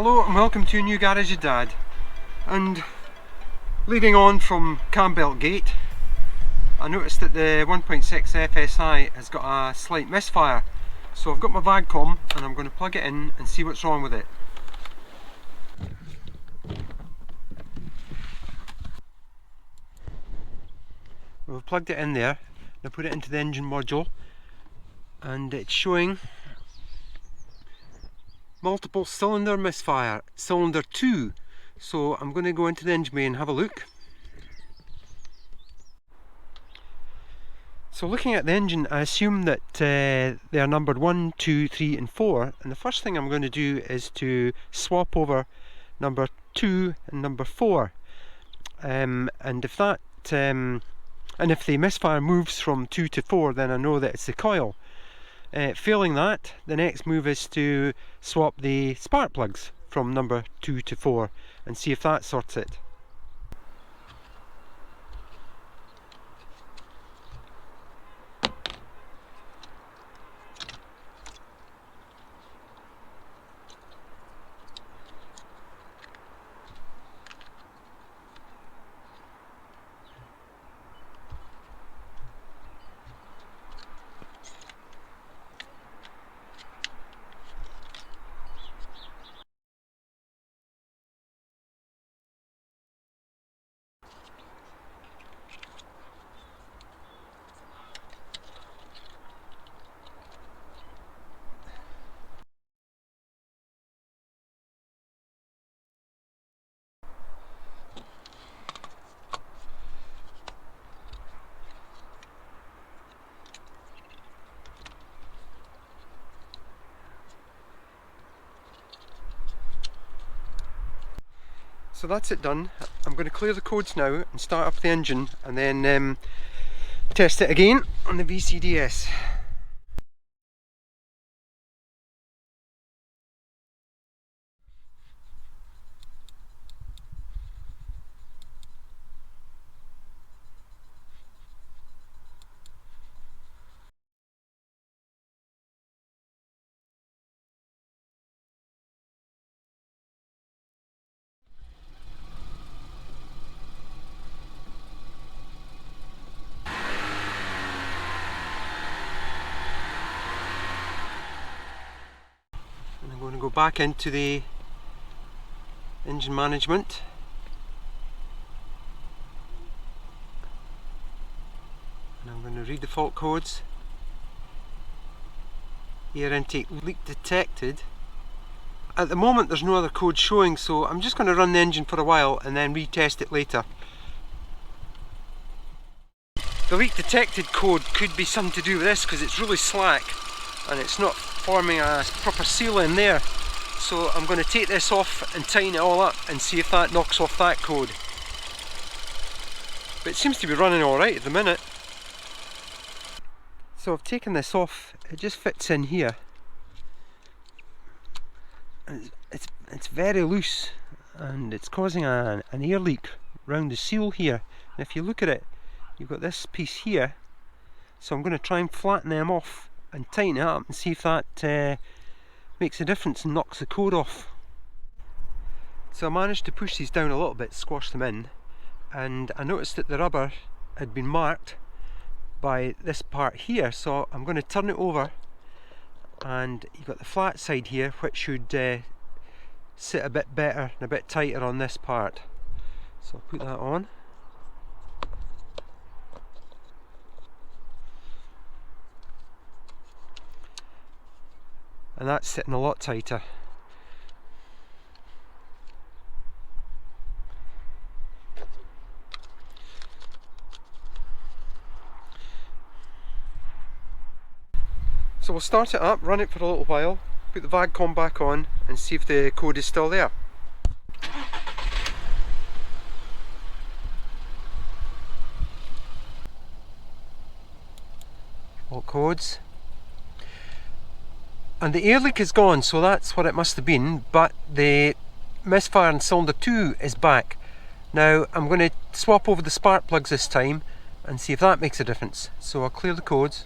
Hello and welcome to a new garage with Dad. And leading on from Cambeltgate, I noticed that the 1.6 FSI has got a slight misfire. So I've got my VAGCOM and I'm going to plug it in and see what's wrong with it. We've plugged it in there. Now put it into the engine module and it's showing multiple cylinder misfire, cylinder 2. So I'm going to go into the engine bay and have a look. So looking at the engine, I assume that they are numbered 1, 2, 3 and 4, and the first thing I'm going to do is to swap over number 2 and number 4, and if the misfire moves from 2 to 4, then I know that it's the coil. Failing that, the next move is to swap the spark plugs from number 2 to 4 and see if that sorts it. So that's it done. I'm going to clear the codes now and start up the engine and then test it again on the VCDS. I'm going to go back into the engine management and I'm going to read the fault codes. Air intake leak detected. At the moment there's no other code showing, so I'm just going to run the engine for a while and then retest it later. The leak detected code could be something to do with this because it's really slack and it's not forming a proper seal in there. So I'm going to take this off and tighten it all up and see if that knocks off that code. But it seems to be running alright at the minute. So I've taken this off, it just fits in here. And it's very loose and it's causing an air leak around the seal here. And if you look at it, you've got this piece here. So I'm going to try and flatten them off and tighten it up and see if that makes a difference and knocks the code off. So I managed to push these down a little bit, squash them in, and I noticed that the rubber had been marked by this part here, so I'm going to turn it over and you've got the flat side here which should sit a bit better and a bit tighter on this part. So I'll put that on. And that's sitting a lot tighter. So we'll start it up, run it for a little while, put the VAGCOM back on and see if the code is still there. All codes. And the air leak is gone, so that's what it must have been, but the misfire in cylinder 2 is back. Now I'm going to swap over the spark plugs this time and see if that makes a difference. So I'll clear the codes.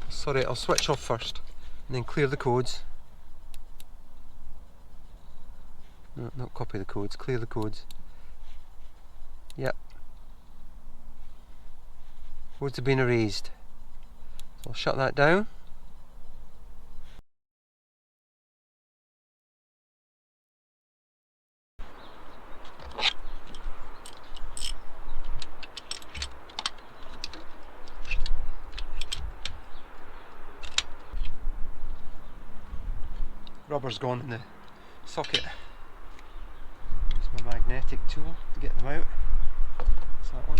Sorry, I'll switch off first and then clear the codes. No, not copy the codes, clear the codes. Yep. Codes have been erased. So I'll shut that down. Rubber's gone in the socket. Use my magnetic tool to get them out. That's that one.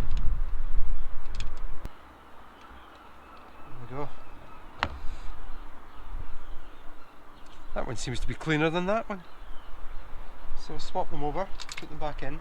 There we go. That one seems to be cleaner than that one. So swap them over, put them back in.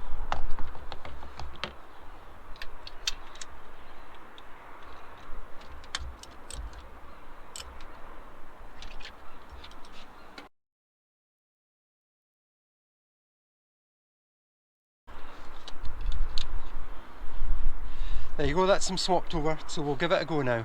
There you go, that's them swapped over, so we'll give it a go now.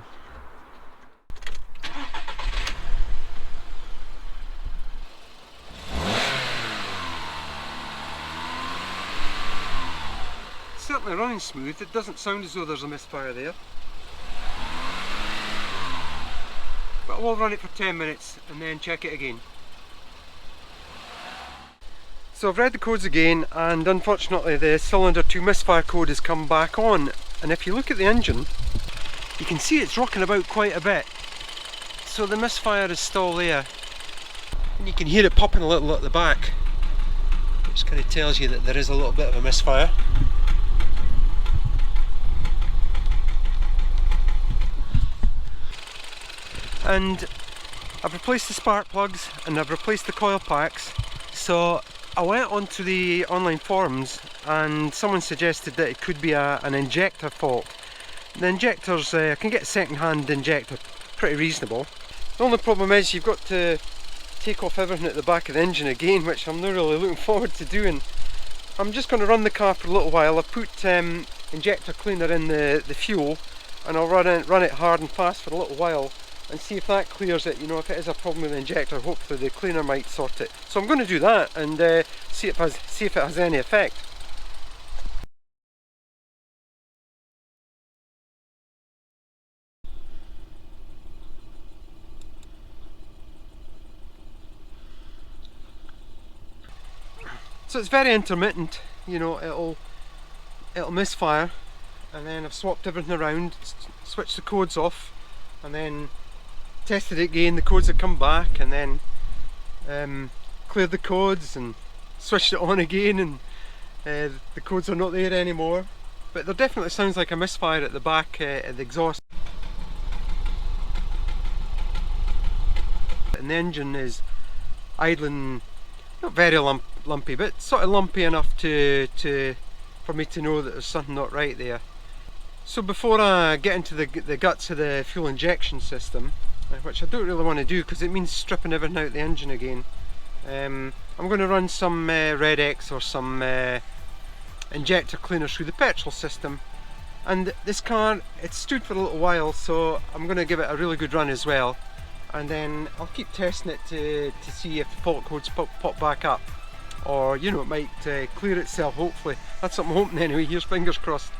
It's certainly running smooth, it doesn't sound as though there's a misfire there. But we'll run it for 10 minutes and then check it again. So I've read the codes again, and unfortunately the cylinder 2 misfire code has come back on. And if you look at the engine, you can see it's rocking about quite a bit. So the misfire is still there. And you can hear it popping a little at the back, which kind of tells you that there is a little bit of a misfire. And I've replaced the spark plugs and I've replaced the coil packs. So I went onto the online forums and someone suggested that it could be an injector fault. The injectors, I can get a second-hand injector pretty reasonable. The only problem is you've got to take off everything at the back of the engine again, which I'm not really looking forward to doing. I'm just going to run the car for a little while. I've put injector cleaner in the fuel, and I'll run it hard and fast for a little while and see if that clears it. You know, if it is a problem with the injector, hopefully the cleaner might sort it. So I'm going to do that and see if it has any effect. So it's very intermittent, you know, it'll misfire, and then I've swapped everything around, switched the codes off, and then tested it again. The codes have come back, and then cleared the codes and switched it on again, and the codes are not there anymore. But there definitely sounds like a misfire at the back of the exhaust. And the engine is idling, not very lumpy, but sort of lumpy enough for me to know that there's something not right there. So before I get into the guts of the fuel injection system, which I don't really want to do because it means stripping everything out the engine again, I'm going to run some Red X or some injector cleaner through the petrol system. And this car, it's stood for a little while, so I'm going to give it a really good run as well, and then I'll keep testing it to see if the fault codes pop back up, or you know, it might clear itself, hopefully. That's what I'm hoping anyway. Here's fingers crossed.